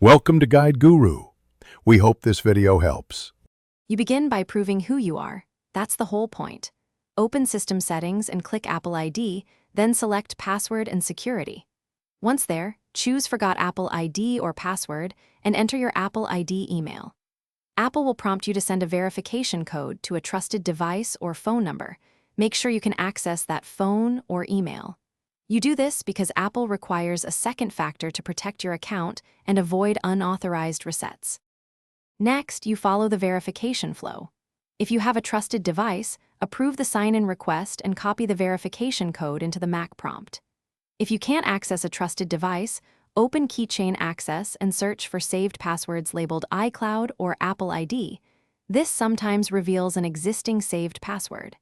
Welcome to Guide Guru. We hope this video helps. You begin by proving who you are. That's the whole point. Open System Settings and click Apple ID, then select Password and Security. Once there, choose Forgot Apple ID or Password and enter your Apple ID email. Apple will prompt you to send a verification code to a trusted device or phone number. Make sure you can access that phone or email. You do this because Apple requires a second factor to protect your account and avoid unauthorized resets. Next, you follow the verification flow. If you have a trusted device, approve the sign-in request and copy the verification code into the Mac prompt. If you can't access a trusted device, open Keychain Access and search for saved passwords labeled iCloud or Apple ID. This sometimes reveals an existing saved password.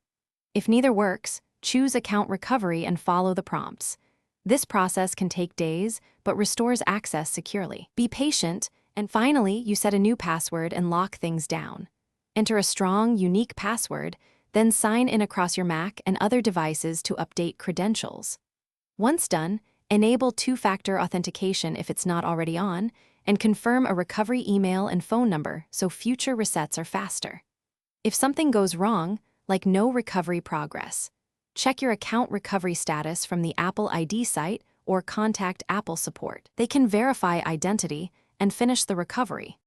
If neither works, choose Account Recovery and follow the prompts. This process can take days, but restores access securely. Be patient, and finally, you set a new password and lock things down. Enter a strong, unique password, then sign in across your Mac and other devices to update credentials. Once done, enable two-factor authentication if it's not already on, and confirm a recovery email and phone number so future resets are faster. If something goes wrong, like no recovery progress, check your account recovery status from the Apple ID site or contact Apple support. They can verify identity and finish the recovery.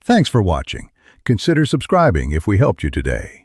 Thanks for watching. Consider subscribing if we helped you today.